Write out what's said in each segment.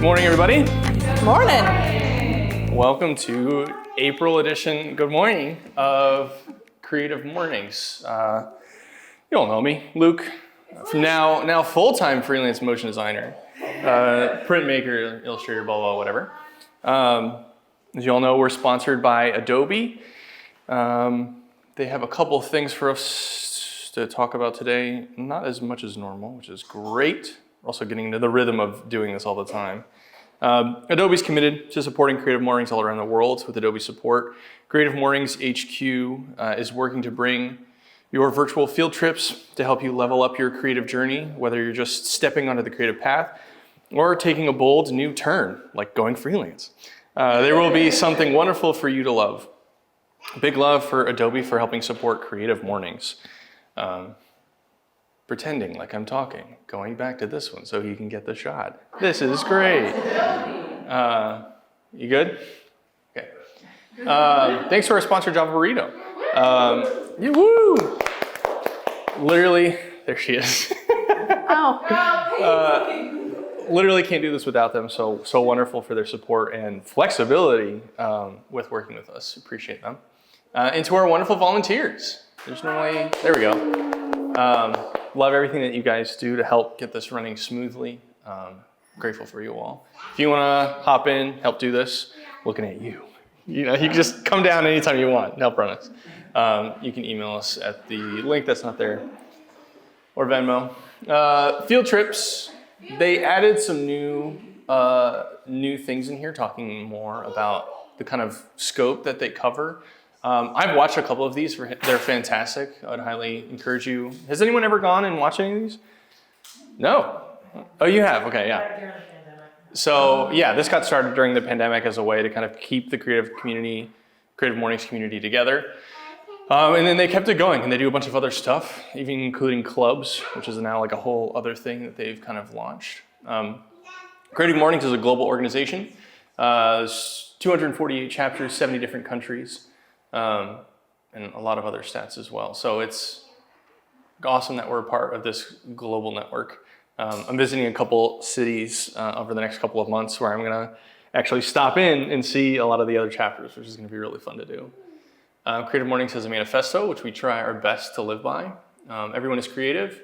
Morning, everybody. Morning. Welcome to April edition, good morning, of Creative Mornings. You all know me, Luke, now full-time freelance motion designer, printmaker, illustrator, blah, blah, whatever. As you all know, we're sponsored by Adobe. They have a couple of things for us to talk about today, not as much as normal, which is great. We're also getting into the rhythm of doing this all the time. Adobe's committed to supporting Creative Mornings all around the world with Adobe support. Creative Mornings HQ is working to bring your virtual field trips to help you level up your creative journey, whether you're just stepping onto the creative path or taking a bold new turn, like going freelance. There will be something wonderful for you to love. Big love for Adobe for helping support Creative Mornings. Pretending like I'm talking, going back to this one so you can get the shot. This is great. You good? Okay. Thanks to our sponsor, Java Burrito. Woo! Literally, there she is. Literally can't do this without them. So wonderful for their support and flexibility with working with us. Appreciate them. And to our wonderful volunteers. There's normally, there we go. Love everything that you guys do to help get this running smoothly. Grateful for you all. If you want to hop in, help do this, looking at you. You know, you can just come down anytime you want and help run us. You can email us at the link that's not there, or Venmo. Field trips, they added some new things in here, talking more about the kind of scope that they cover. I've watched a couple of these. They're fantastic. I would highly encourage you. Has anyone ever gone and watched any of these? No? Oh, you have? Okay, yeah. During the pandemic. So, yeah, this got started during the pandemic as a way to kind of keep the Creative Mornings community together. And then they kept it going, and they do a bunch of other stuff, even including clubs, which is now like a whole other thing that they've kind of launched. Creative Mornings is a global organization. There's 248 chapters, 70 different countries. And a lot of other stats as well. So it's awesome that we're a part of this global network. I'm visiting a couple cities over the next couple of months where I'm gonna actually stop in and see a lot of the other chapters, which is gonna be really fun to do. Creative Mornings has a manifesto, which we try our best to live by. Everyone is creative.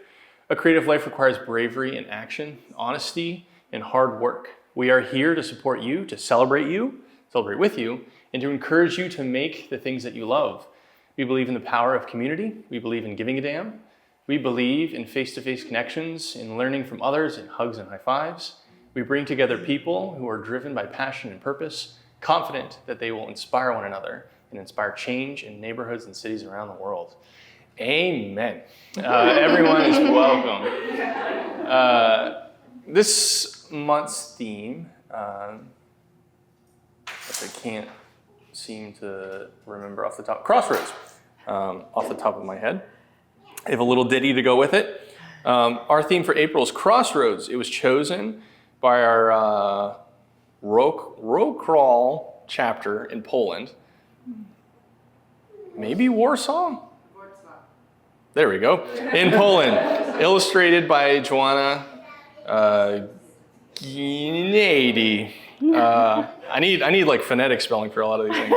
A creative life requires bravery and action, honesty, and hard work. We are here to support you, to celebrate with you, and to encourage you to make the things that you love. We believe in the power of community. We believe in giving a damn. We believe in face-to-face connections, in learning from others, in hugs and high fives. We bring together people who are driven by passion and purpose, confident that they will inspire one another and inspire change in neighborhoods and cities around the world. Amen. Everyone is welcome. This month's theme, I can't seem to remember off the top. Crossroads, off the top of my head. I have a little ditty to go with it. Our theme for April is Crossroads. It was chosen by our row crawl chapter in Poland. Maybe Warsaw? There we go. In Poland, illustrated by Joanna Ginady. I need like phonetic spelling for a lot of these things.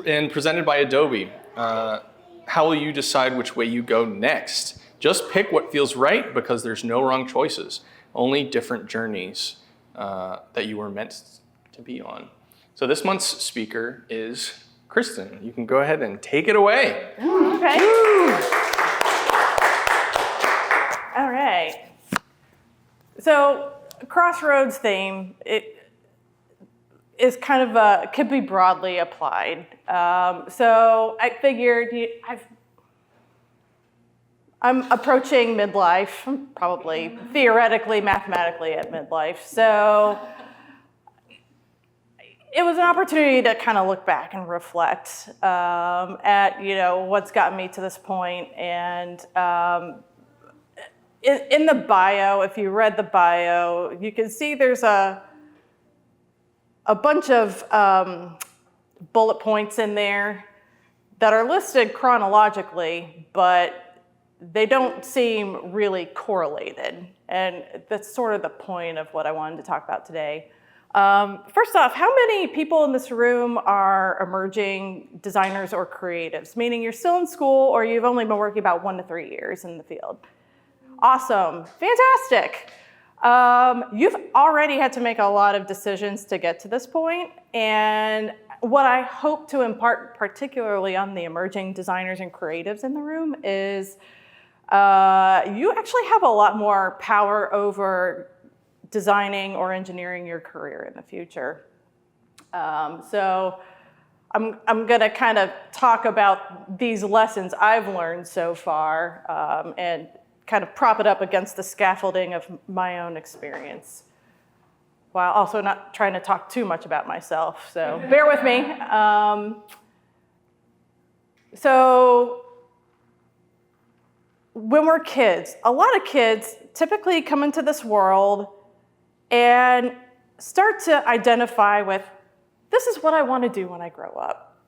And presented by Adobe. How will you decide which way you go next? Just pick what feels right because there's no wrong choices, only different journeys that you were meant to be on. So this month's speaker is Kristin. You can go ahead and take it away. Oh, okay. Woo! All right. So Crossroads theme, it is kind of could be broadly applied. So I figured I'm approaching midlife, probably theoretically, mathematically at midlife. So it was an opportunity to kind of look back and reflect at what's gotten me to this point. And in the bio, if you read the bio, you can see there's a bunch of bullet points in there that are listed chronologically, but they don't seem really correlated. And that's sort of the point of what I wanted to talk about today. First off, how many people in this room are emerging designers or creatives? Meaning you're still in school or you've only been working about 1 to 3 years in the field. Awesome, fantastic. You've already had to make a lot of decisions to get to this point, and what I hope to impart particularly on the emerging designers and creatives in the room is you actually have a lot more power over designing or engineering your career in the future. So I'm gonna kind of talk about these lessons I've learned so far and kind of prop it up against the scaffolding of my own experience, while also not trying to talk too much about myself, so bear with me. So when we're kids, a lot of kids typically come into this world and start to identify with, this is what I want to do when I grow up.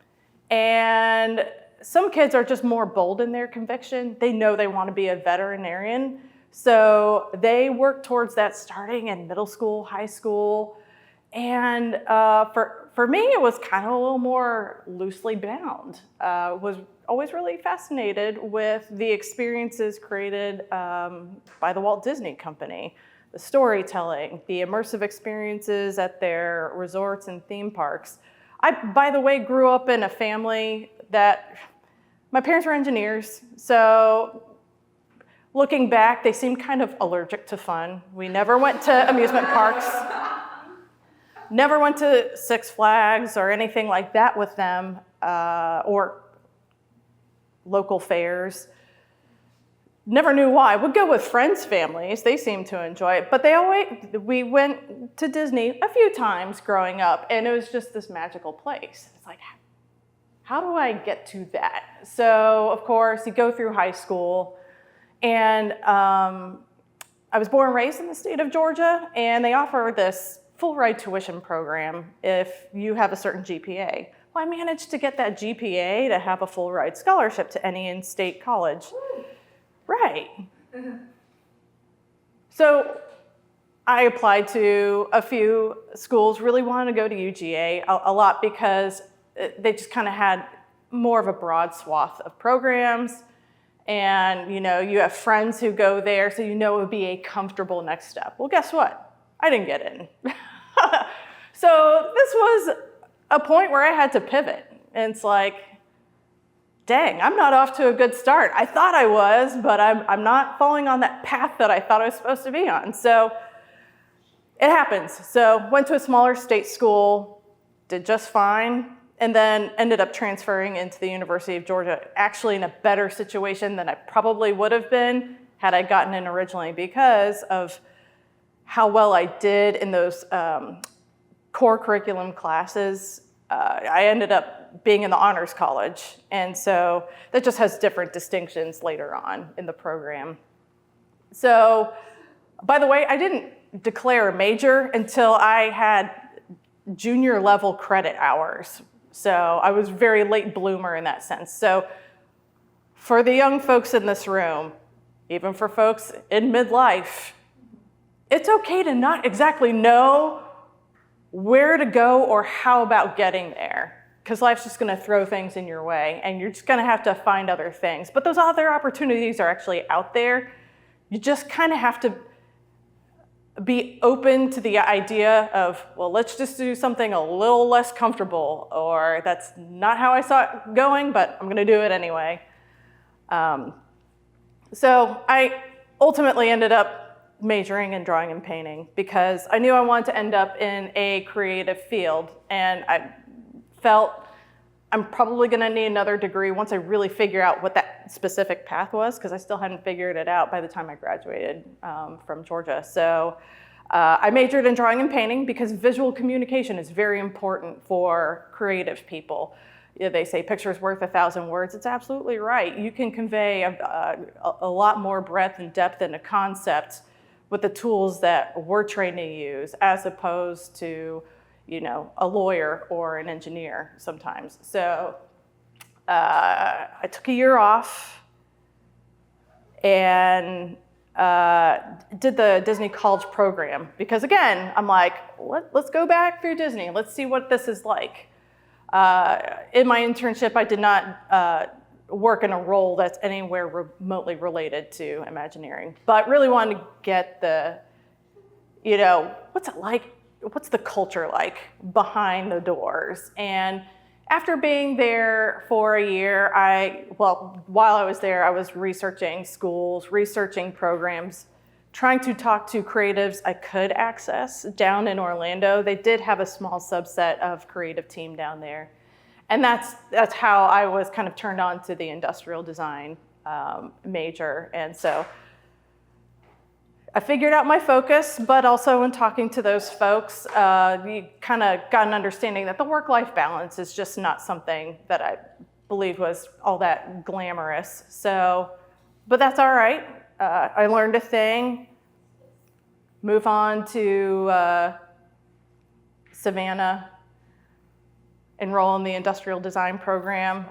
And some kids are just more bold in their conviction. They know they want to be a veterinarian. So they work towards that starting in middle school, high school. And for me, it was kind of a little more loosely bound. Was always really fascinated with the experiences created by the Walt Disney Company, the storytelling, the immersive experiences at their resorts and theme parks. I, by the way, grew up in a family that my parents were engineers, so looking back, they seemed kind of allergic to fun. We never went to amusement parks, never went to Six Flags or anything like that with them, or local fairs. Never knew why. Would go with friends' families. They seemed to enjoy it. But we went to Disney a few times growing up, and it was just this magical place. It's like, how do I get to that? So, of course, you go through high school, and I was born and raised in the state of Georgia, and they offer this full-ride tuition program if you have a certain GPA. Well, I managed to get that GPA to have a full-ride scholarship to any in-state college. Right. So I applied to a few schools, really wanted to go to UGA a lot because they just kind of had more of a broad swath of programs. And you have friends who go there, so it would be a comfortable next step. Well, guess what? I didn't get in. So this was a point where I had to pivot. And it's like, dang, I'm not off to a good start. I thought I was, but I'm not following on that path that I thought I was supposed to be on. So it happens. So went to a smaller state school, did just fine, and then ended up transferring into the University of Georgia, actually in a better situation than I probably would have been had I gotten in originally because of how well I did in those core curriculum classes. I ended up being in the honors college, and so that just has different distinctions later on in the program. So, by the way, I didn't declare a major until I had junior level credit hours. So I was very late bloomer in that sense. So for the young folks in this room, even for folks in midlife, it's okay to not exactly know where to go or how about getting there, because life's just going to throw things in your way and you're just going to have to find other things. But those other opportunities are actually out there. You just kind of have to be open to the idea of, well, let's just do something a little less comfortable, or that's not how I saw it going, but I'm going to do it anyway. So I ultimately ended up majoring in drawing and painting because I knew I wanted to end up in a creative field, and I felt I'm probably going to need another degree once I really figure out what that specific path was, because I still hadn't figured it out by the time I graduated from Georgia. So I majored in drawing and painting because visual communication is very important for creative people. They say picture's worth 1,000 words. It's absolutely right. You can convey a lot more breadth and depth in a concept with the tools that we're trained to use, as opposed to a lawyer or an engineer sometimes. So I took a year off, and did the Disney College program. Because again, I'm like, let's go back through Disney. Let's see what this is like. In my internship, I did not work in a role that's anywhere remotely related to Imagineering, but really wanted to get the, what's it like? What's the culture like behind the doors? And after being there for a year, while I was there, I was researching schools, researching programs, trying to talk to creatives I could access down in Orlando. They did have a small subset of creative team down there. And that's how I was kind of turned on to the industrial design major. And so I figured out my focus, but also in talking to those folks, you kind of got an understanding that the work-life balance is just not something that I believed was all that glamorous. So, but that's all right. I learned a thing, move on to Savannah, enroll in the industrial design program.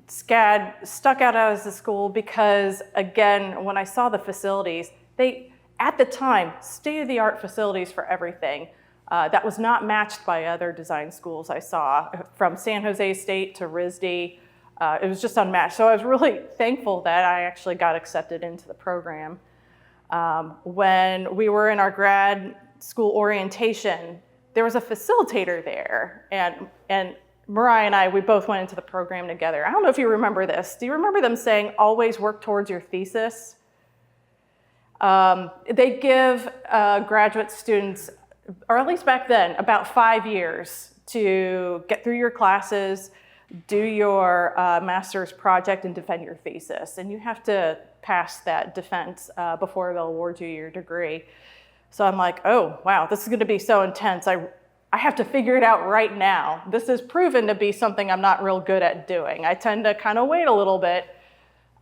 SCAD stuck out as a school because, again, when I saw the facilities, they, at the time, state-of-the-art facilities for everything. That was not matched by other design schools I saw, from San Jose State to RISD. It was just unmatched. So I was really thankful that I actually got accepted into the program. When we were in our grad school orientation, there was a facilitator there, and Mariah and I, we both went into the program together. I don't know if you remember this. Do you remember them saying, always work towards your thesis? They give graduate students, or at least back then, about 5 years to get through your classes, do your master's project, and defend your thesis. And you have to pass that defense before they'll award you your degree. So I'm like, oh, wow, this is going to be so intense. I have to figure it out right now. This has proven to be something I'm not real good at doing. I tend to kind of wait a little bit.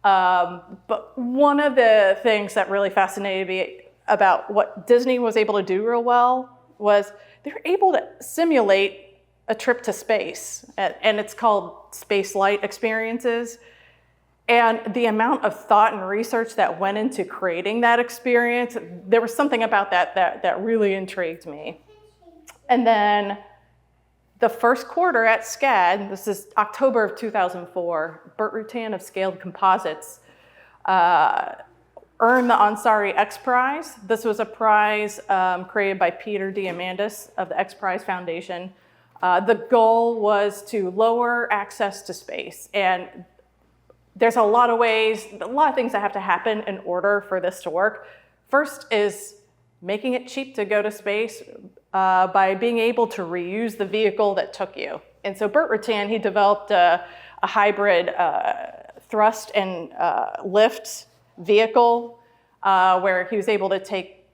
But one of the things that really fascinated me about what Disney was able to do real well was they were able to simulate a trip to space, and it's called Space Light Experiences. And the amount of thought and research that went into creating that experience, there was something about that really intrigued me. And then the first quarter at SCAD, this is October of 2004, Burt Rutan of Scaled Composites earned the Ansari X Prize. This was a prize created by Peter Diamandis of the X Prize Foundation. The goal was to lower access to space. And there's a lot of things that have to happen in order for this to work. First is making it cheap to go to space by being able to reuse the vehicle that took you. And so Burt Rutan, he developed a hybrid thrust and lift vehicle where he was able to take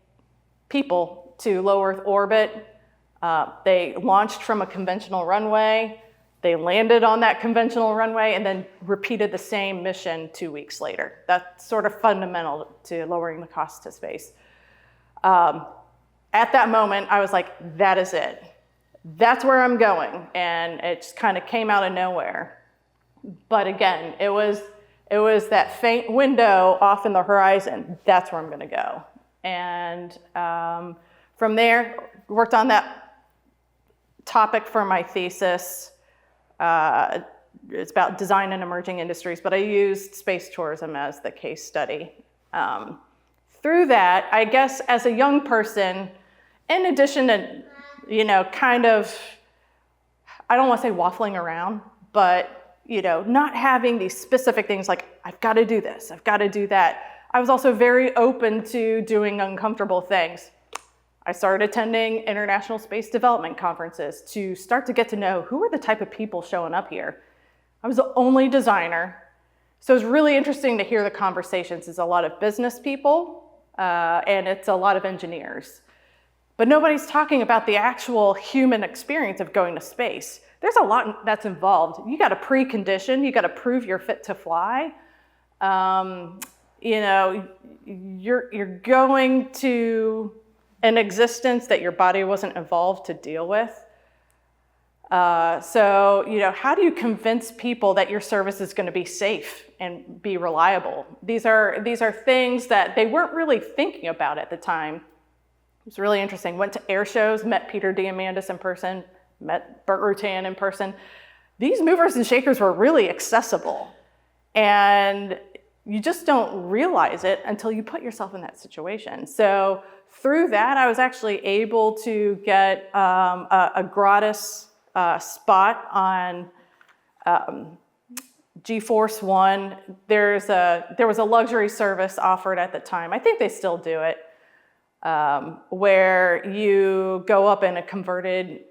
people to low Earth orbit. They launched from a conventional runway. They landed on that conventional runway and then repeated the same mission 2 weeks later. That's sort of fundamental to lowering the cost to space. At that moment, I was like, that is it. That's where I'm going. And it just kind of came out of nowhere. But again, it was that faint window off in the horizon. That's where I'm going to go. And from there, worked on that topic for my thesis. It's about design in emerging industries, but I used space tourism as the case study. Through that, I guess as a young person, in addition to, kind of, I don't want to say waffling around, but, not having these specific things like, I've got to do this, I've got to do that. I was also very open to doing uncomfortable things. I started attending international space development conferences to start to get to know who are the type of people showing up here. I was the only designer. So it was really interesting to hear the conversations. It's a lot of business people and it's a lot of engineers. But nobody's talking about the actual human experience of going to space. There's a lot that's involved. You got to precondition, you got to prove you're fit to fly. You're going to an existence that your body wasn't evolved to deal with. So, how do you convince people that your service is going to be safe and be reliable? These are things that they weren't really thinking about at the time. It was really interesting. Went to air shows, met Peter Diamandis in person, met Burt Rutan in person. These movers and shakers were really accessible. And you just don't realize it until you put yourself in that situation. So through that, I was actually able to get a gratis spot on G-Force One. There was a luxury service offered at the time. I think they still do it, where you go up in a converted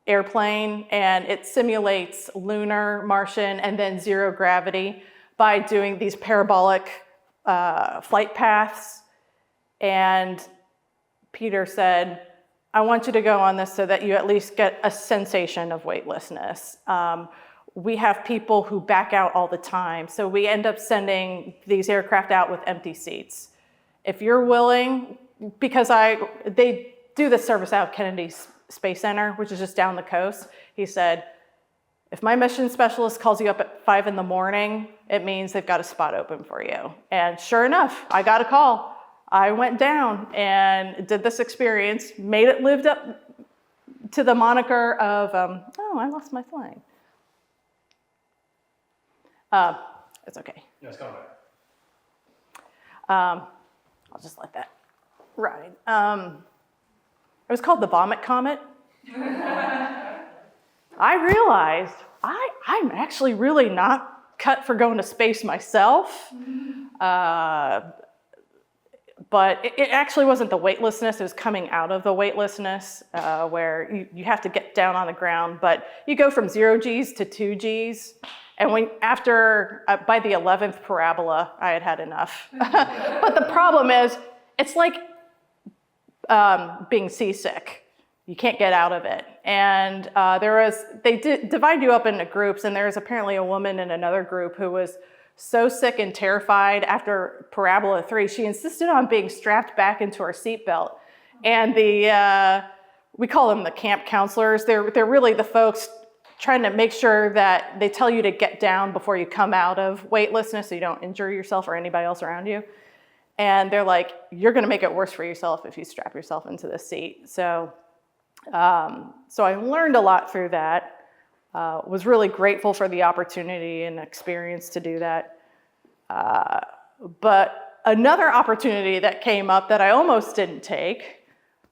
airplane and it simulates lunar, Martian, and then zero gravity by doing these parabolic flight paths. And Peter said, I want you to go on this so that you at least get a sensation of weightlessness. We have people who back out all the time, so we end up sending these aircraft out with empty seats. If you're willing, because they do the service out of Kennedy Space Center, which is just down the coast, he said, if my mission specialist calls you up at 5 in the morning, it means they've got a spot open for you. And sure enough, I got a call. I went down and did this experience, lived up to the moniker of, I lost my flying. It's okay. Yeah, it's coming back. I'll just let that ride. It was called the Vomit Comet. I realized I'm actually really not cut for going to space myself. But it actually wasn't the weightlessness, it was coming out of the weightlessness, where you have to get down on the ground, but you go from 0 Gs to 2 Gs. And by the 11th parabola, I had enough. But the problem is, it's like being seasick. You can't get out of it. And they divide you up into groups, and there was apparently a woman in another group who was so sick and terrified after parabola 3, she insisted on being strapped back into her seatbelt. And we call them the camp counselors. They're really the folks trying to make sure that they tell you to get down before you come out of weightlessness so you don't injure yourself or anybody else around you. And they're like, you're going to make it worse for yourself if you strap yourself into the seat. So I learned a lot through that. Was really grateful for the opportunity and experience to do that. But another opportunity that came up that I almost didn't take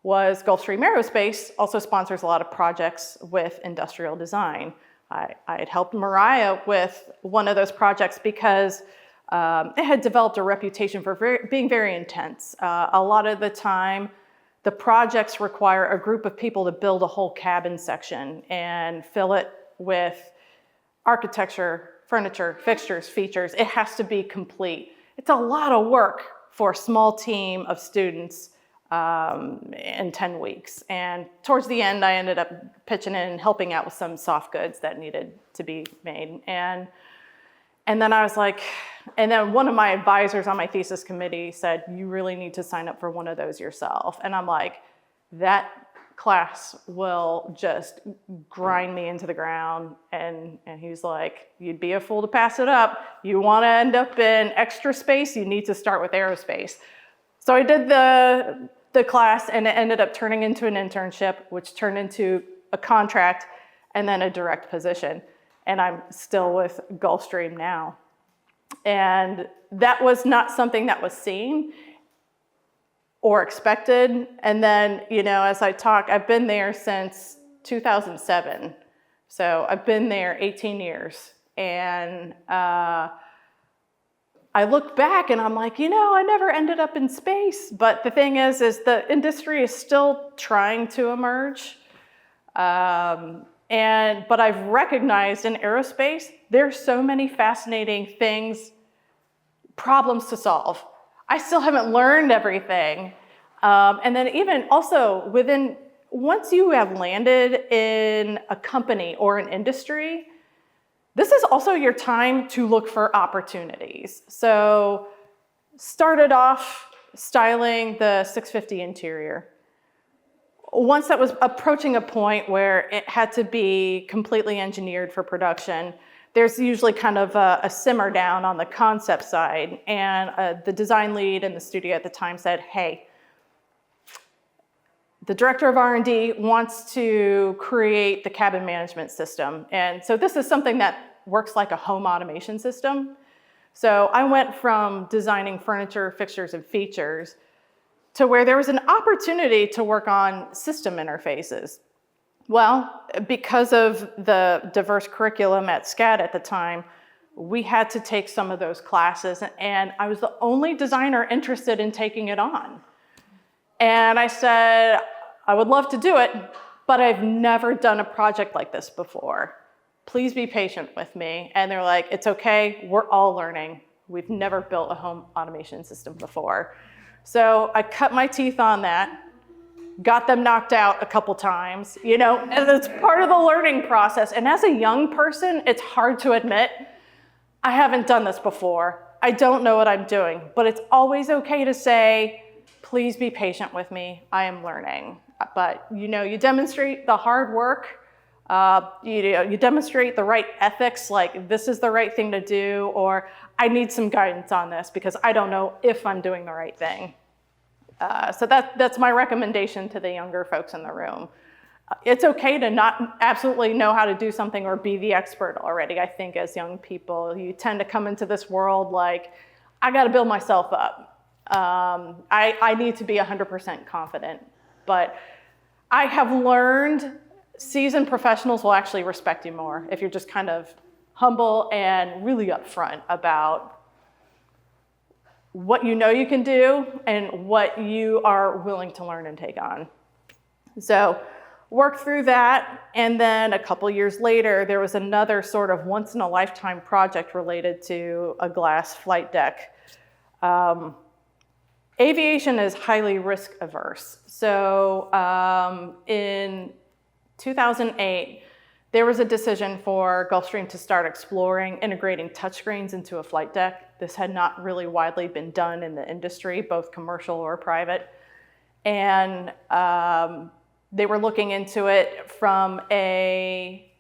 was Gulfstream Aerospace also sponsors a lot of projects with industrial design. I had helped Mariah with one of those projects because it had developed a reputation for being very intense. A lot of the time, the projects require a group of people to build a whole cabin section and fill it with architecture, furniture, fixtures, features. It has to be complete. It's a lot of work for a small team of students in 10 weeks. And towards the end, I ended up pitching in and helping out with some soft goods that needed to be made. And then I was like, and then one of my advisors on my thesis committee said, you really need to sign up for one of those yourself. And I'm like, that class will just grind me into the ground. And he's like, you'd be a fool to pass it up. You want to end up in extra space, you need to start with aerospace. So I did the class, and it ended up turning into an internship, which turned into a contract and then a direct position. And I'm still with Gulfstream now. And that was not something that was seen or expected. And then, as I talk, I've been there since 2007. So I've been there 18 years. And I look back and I'm like, I never ended up in space. But the thing is the industry is still trying to emerge. But I've recognized in aerospace, there's so many fascinating problems to solve. I still haven't learned everything. And then even also once you have landed in a company or an industry, this is also your time to look for opportunities. So started off styling the 650 interior. once that was approaching a point where it had to be completely engineered for production, there's usually kind of a simmer down on the concept side. And the design lead in the studio at the time said, hey, the director of R&D wants to create the cabin management system. And so this is something that works like a home automation system. So I went from designing furniture, fixtures, and features to where there was an opportunity to work on system interfaces. Well, because of the diverse curriculum at SCAD at the time, we had to take some of those classes, and I was the only designer interested in taking it on. And I said, I would love to do it, but I've never done a project like this before. Please be patient with me. And they're like, it's okay, we're all learning. We've never built a home automation system before. So I cut my teeth on that, got them knocked out a couple times, and it's part of the learning process. And as a young person, it's hard to admit, I haven't done this before. I don't know what I'm doing, but it's always okay to say, please be patient with me, I am learning. But you demonstrate the hard work, you demonstrate the right ethics, like this is the right thing to do, or I need some guidance on this because I don't know if I'm doing the right thing. So that's my recommendation to the younger folks in the room. It's okay to not absolutely know how to do something or be the expert already. I think as young people, you tend to come into this world like, I got to build myself up. I need to be 100% confident. But I have learned seasoned professionals will actually respect you more if you're just kind of humble and really upfront about what you know you can do and what you are willing to learn and take on. So worked through that, and then a couple years later, there was another sort of once-in-a-lifetime project related to a glass flight deck. Aviation is highly risk averse. So in 2008, there was a decision for Gulfstream to start exploring integrating touchscreens into a flight deck. This had not really widely been done in the industry, both commercial or private. And they were looking into it from a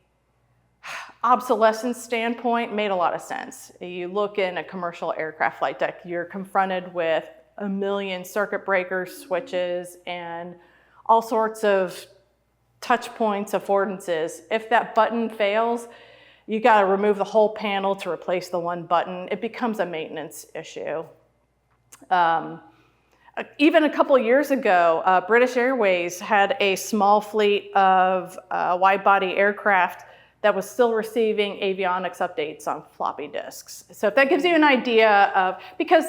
obsolescence standpoint. Made a lot of sense. You look in a commercial aircraft flight deck, you're confronted with 1 million circuit breakers, switches, and all sorts of touch points, affordances. If that button fails, you got to remove the whole panel to replace the one button. It becomes a maintenance issue. Even a couple years ago, British Airways had a small fleet of wide-body aircraft that was still receiving avionics updates on floppy disks. So if that gives you an idea of, because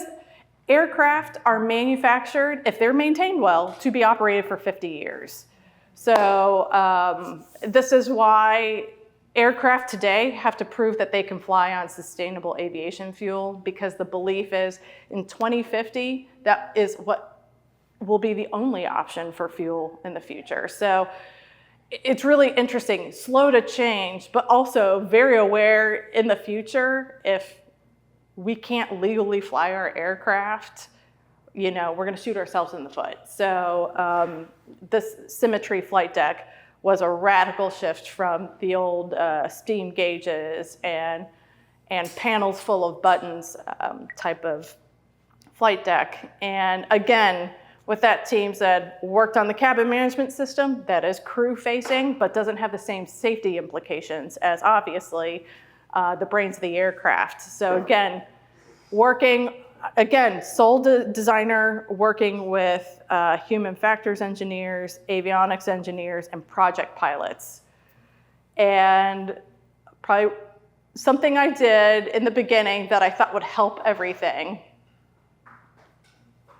aircraft are manufactured, if they're maintained well, to be operated for 50 years. So this is why aircraft today have to prove that they can fly on sustainable aviation fuel, because the belief is in 2050, that is what will be the only option for fuel in the future. So it's really interesting, slow to change, but also very aware in the future, if we can't legally fly our aircraft, we're going to shoot ourselves in the foot. So this Symmetry flight deck was a radical shift from the old steam gauges and panels full of buttons type of flight deck. And again, with that team said, worked on the cabin management system that is crew facing, but doesn't have the same safety implications as obviously the brains of the aircraft. So again, sole designer working with human factors engineers, avionics engineers, and project pilots. And probably something I did in the beginning that I thought would help everything,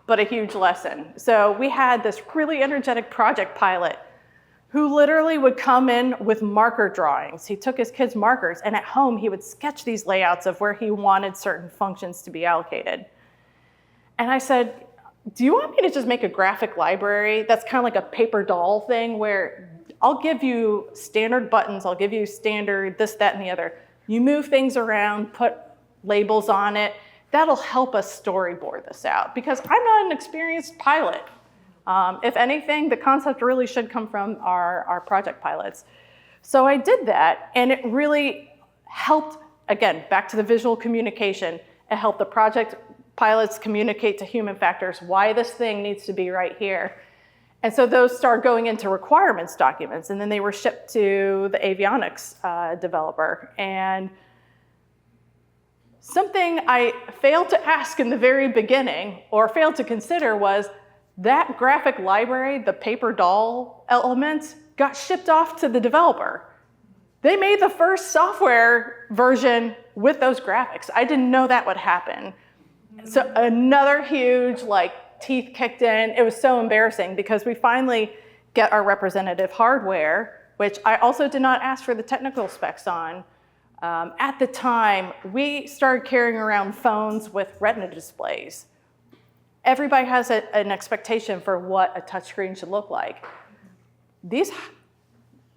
but a huge lesson. So we had this really energetic project pilot who literally would come in with marker drawings. He took his kids' markers, and at home he would sketch these layouts of where he wanted certain functions to be allocated. And I said, do you want me to just make a graphic library that's kind of like a paper doll thing where I'll give you standard buttons, I'll give you standard this, that, and the other. You move things around, put labels on it. That'll help us storyboard this out, because I'm not an experienced pilot. If anything, the concept really should come from our project pilots. So I did that, and it really helped, again, back to the visual communication, it helped the project pilots communicate to human factors why this thing needs to be right here. And so those started going into requirements documents, and then they were shipped to the avionics developer. And something I failed to ask in the very beginning, or failed to consider, was that graphic library, the paper doll element, got shipped off to the developer. They made the first software version with those graphics. I didn't know that would happen. So another huge, teeth kicked in. It was so embarrassing because we finally get our representative hardware, which I also did not ask for the technical specs on. At the time, we started carrying around phones with retina displays. Everybody has an expectation for what a touchscreen should look like. These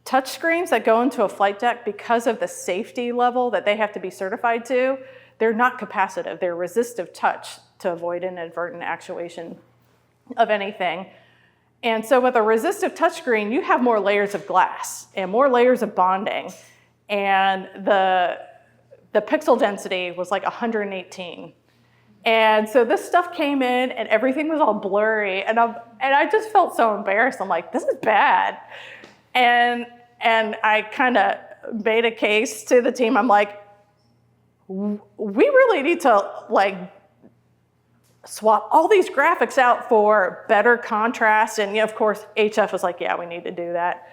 touchscreens that go into a flight deck, because of the safety level that they have to be certified to, they're not capacitive. They're resistive touch to avoid inadvertent actuation of anything. And so with a resistive touchscreen, you have more layers of glass and more layers of bonding. And the pixel density was like 118. And so this stuff came in and everything was all blurry. And I just felt so embarrassed. I'm like, this is bad. And I kind of made a case to the team. I'm like, we really need to swap all these graphics out for better contrast. And of course, HF was like, yeah, we need to do that.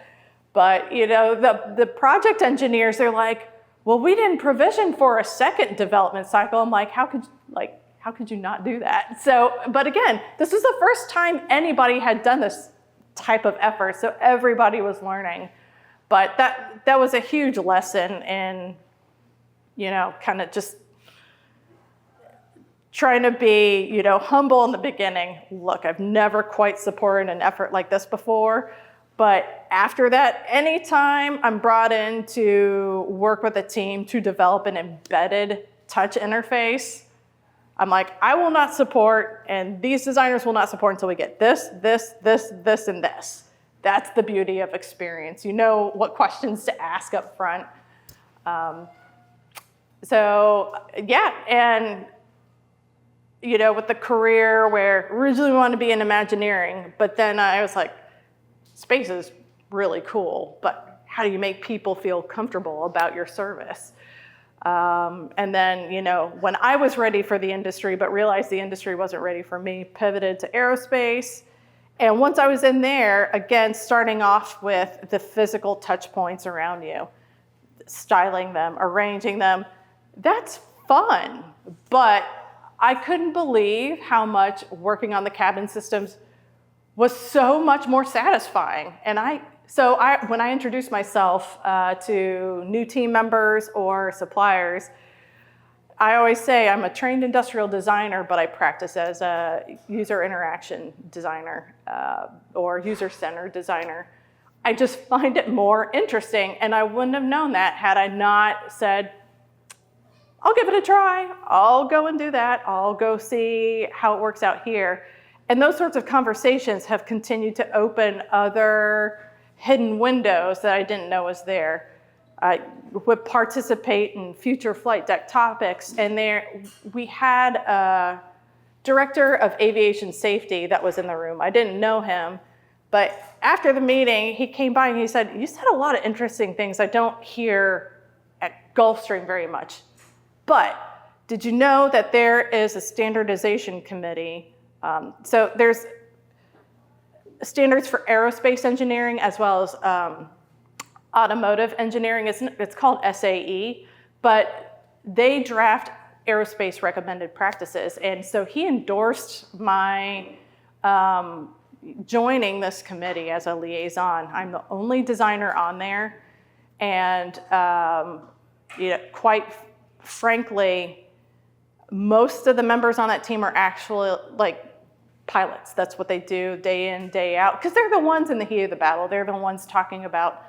But the project engineers, they're like, well, we didn't provision for a second development cycle. I'm like, how could you not do that? So, but again, this is the first time anybody had done this type of effort, so everybody was learning. But that was a huge lesson in, kind of just trying to be, humble in the beginning. Look, I've never quite supported an effort like this before. But after that, anytime I'm brought in to work with a team to develop an embedded touch interface, I'm like, I will not support, and these designers will not support until we get this, this, this, this, and this. That's the beauty of experience. You know what questions to ask up front. So yeah, and with the career where originally we wanted to be in Imagineering, but then I was like, space is really cool, but how do you make people feel comfortable about your service? And then, when I was ready for the industry, but realized the industry wasn't ready for me, pivoted to aerospace. And once I was in there, again, starting off with the physical touch points around you, styling them, arranging them, that's fun. But I couldn't believe how much working on the cabin systems was so much more satisfying. And when I introduce myself to new team members or suppliers, I always say I'm a trained industrial designer, but I practice as a user interaction designer or user-centered designer. I just find it more interesting, and I wouldn't have known that had I not said, I'll give it a try. I'll go and do that. I'll go see how it works out here. And those sorts of conversations have continued to open other hidden windows that I didn't know was there. I would participate in future flight deck topics, and we had a director of aviation safety that was in the room. I didn't know him, but after the meeting, he came by and he said, you said a lot of interesting things I don't hear at Gulfstream very much. But did you know that there is a standardization committee? So there's standards for aerospace engineering as well as automotive engineering. It's called SAE, but they draft aerospace recommended practices. And so he endorsed my joining this committee as a liaison. I'm the only designer on there. And quite frankly, most of the members on that team are actually pilots. That's what they do day in, day out, because they're the ones in the heat of the battle. They're the ones talking about,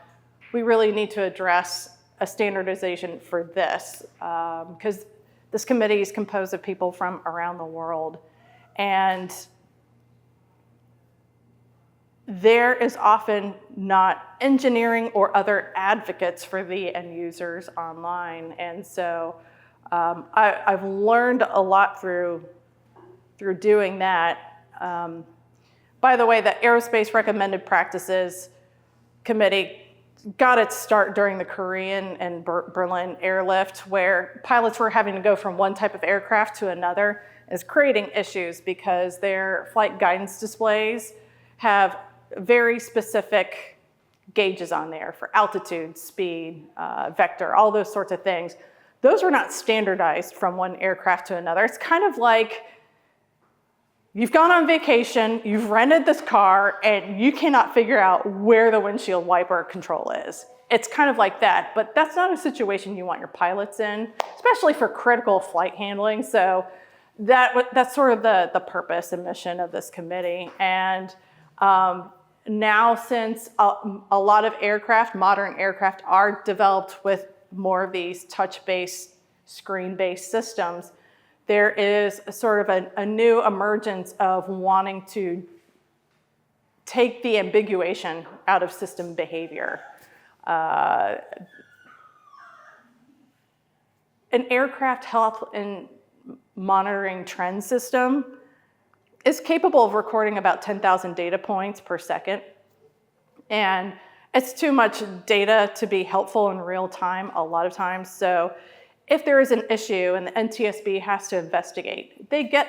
we really need to address a standardization for this, because this committee is composed of people from around the world. And there is often not engineering or other advocates for the end users online. And so I've learned a lot through doing that. By the way, the Aerospace Recommended Practices Committee got its start during the Korean and Berlin airlift, where pilots were having to go from one type of aircraft to another, is creating issues because their flight guidance displays have very specific gauges on there for altitude, speed, vector, all those sorts of things. Those are not standardized from one aircraft to another. It's kind of like you've gone on vacation, you've rented this car, and you cannot figure out where the windshield wiper control is. It's kind of like that, but that's not a situation you want your pilots in, especially for critical flight handling. So that's sort of the purpose and mission of this committee. And now, since a lot of aircraft, modern aircraft, are developed with more of these touch-based, screen-based systems, there is sort of a new emergence of wanting to take the ambiguation out of system behavior. An aircraft health and monitoring trend system is capable of recording about 10,000 data points per second. And it's too much data to be helpful in real time a lot of times. So if there is an issue and the NTSB has to investigate, they get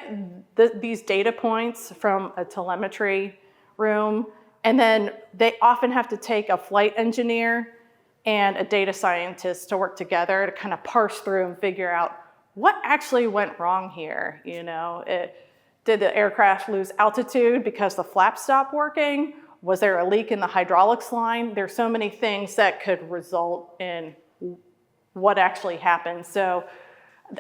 these data points from a telemetry room, and then they often have to take a flight engineer and a data scientist to work together to kind of parse through and figure out what actually went wrong here. Did the aircraft lose altitude because the flaps stopped working? Was there a leak in the hydraulics line? There's so many things that could result in what actually happened. So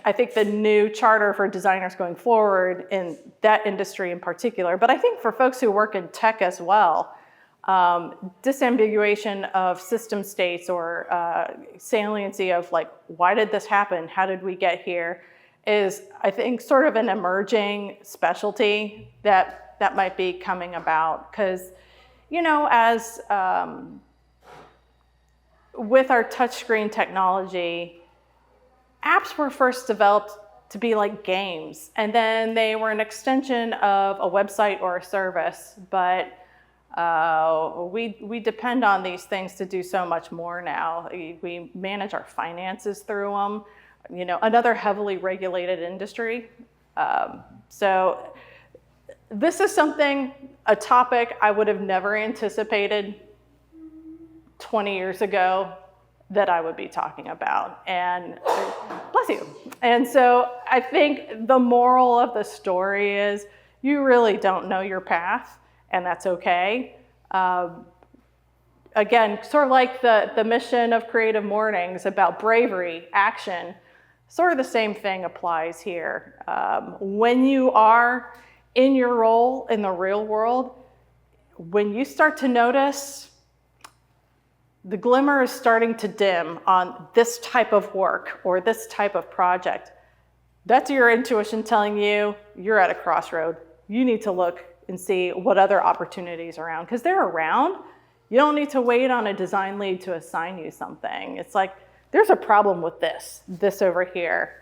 I think the new charter for designers going forward in that industry in particular, but I think for folks who work in tech as well, disambiguation of system states or saliency of like, why did this happen? How did we get here? Is, I think, sort of an emerging specialty that might be coming about. Because, as with our touchscreen technology, apps were first developed to be like games, and then they were an extension of a website or a service. But we depend on these things to do so much more now. We manage our finances through them. Another heavily regulated industry. So this is a topic I would have never anticipated 20 years ago that I would be talking about. And bless you. And so I think the moral of the story is you really don't know your path, and that's okay. Again, sort of like the mission of Creative Mornings about bravery, action, sort of the same thing applies here. When you are in your role in the real world, when you start to notice the glimmer is starting to dim on this type of work or this type of project, that's your intuition telling you you're at a crossroad. You need to look and see what other opportunities are around, because they're around. You don't need to wait on a design lead to assign you something. It's like, there's a problem with this over here.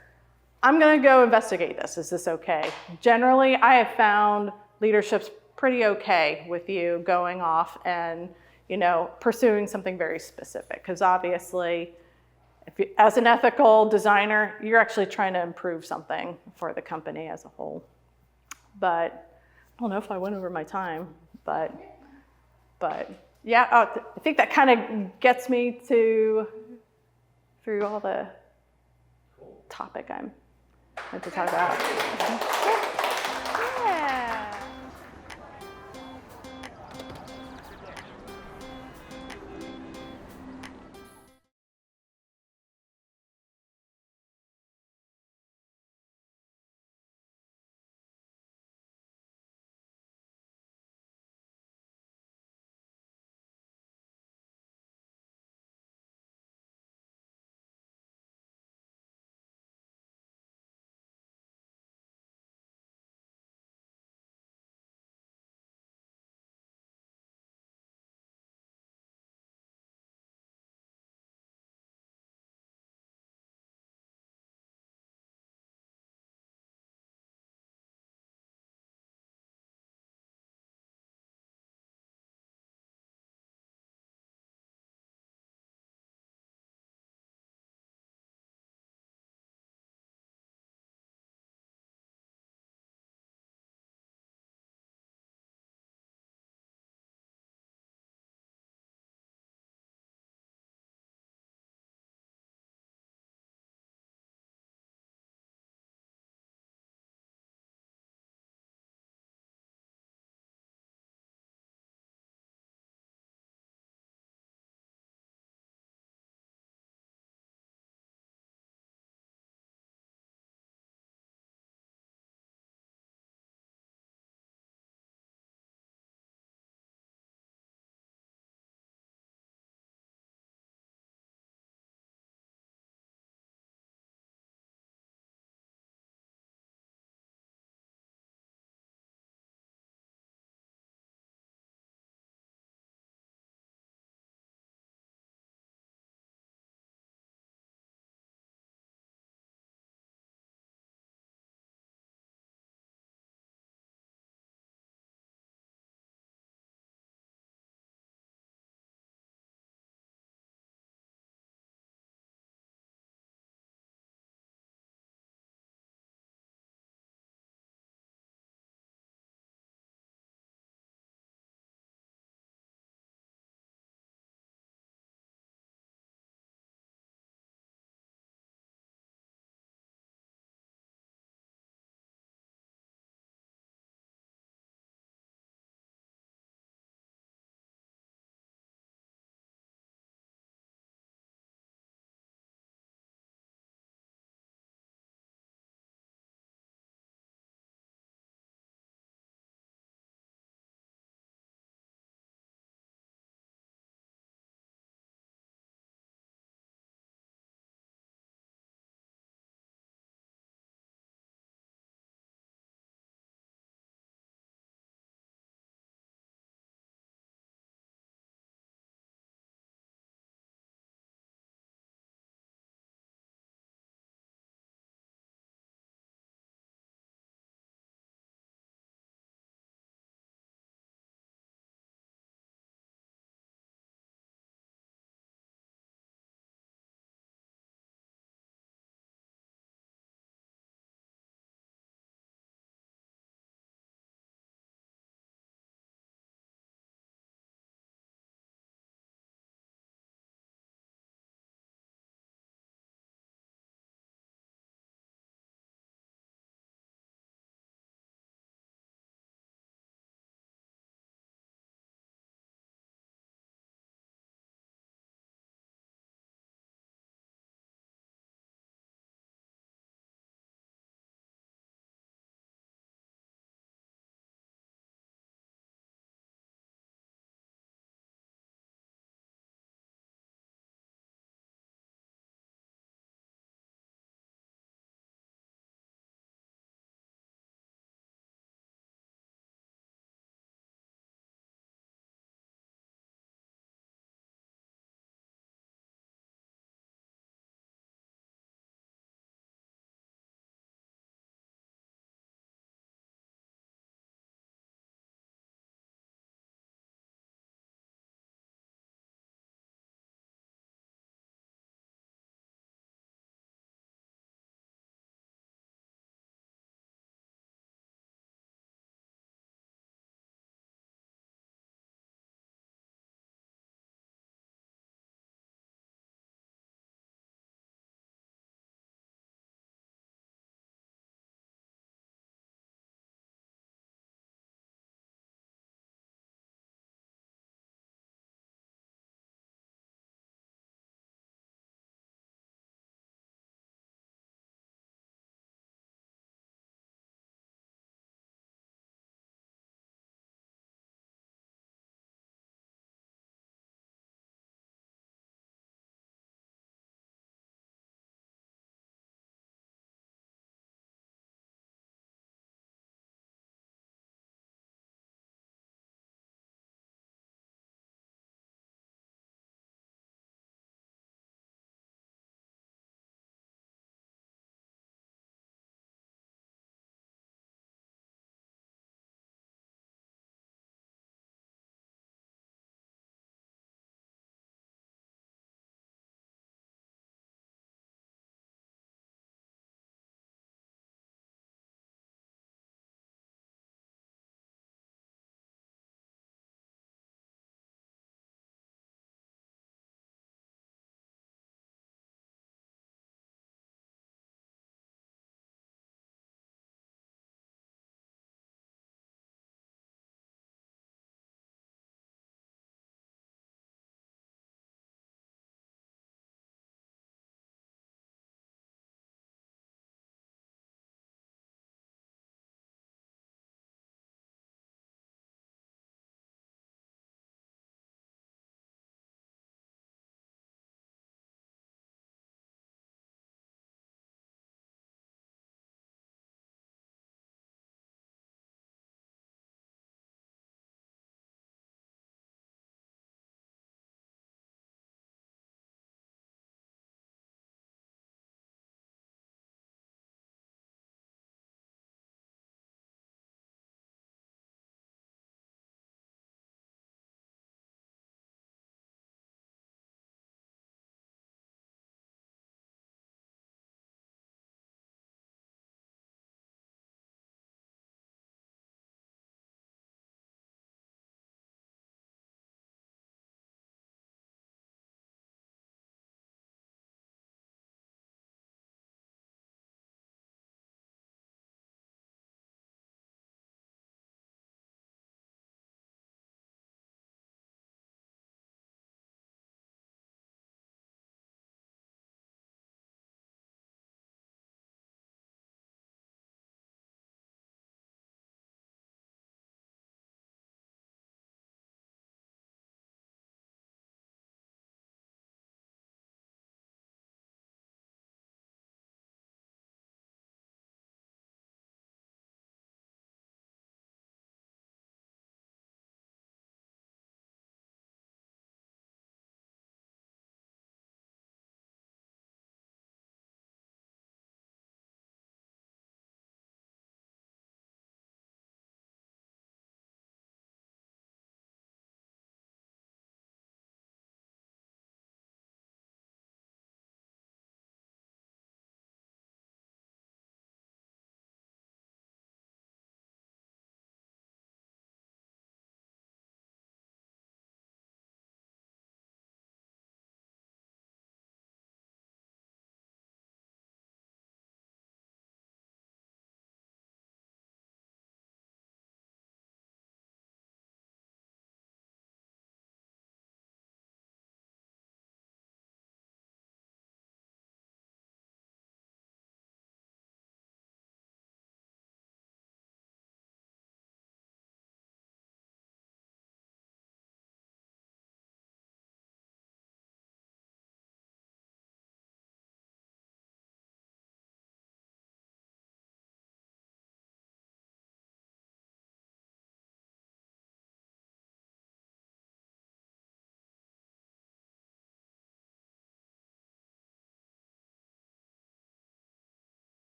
I'm gonna go investigate this. Is this okay? Generally, I have found leadership's pretty okay with you going off and pursuing something very specific. Because obviously, as an ethical designer, you're actually trying to improve something for the company as a whole. But I don't know if I went over my time, but yeah, I think that kind of gets me through all the topic I'm meant to talk about.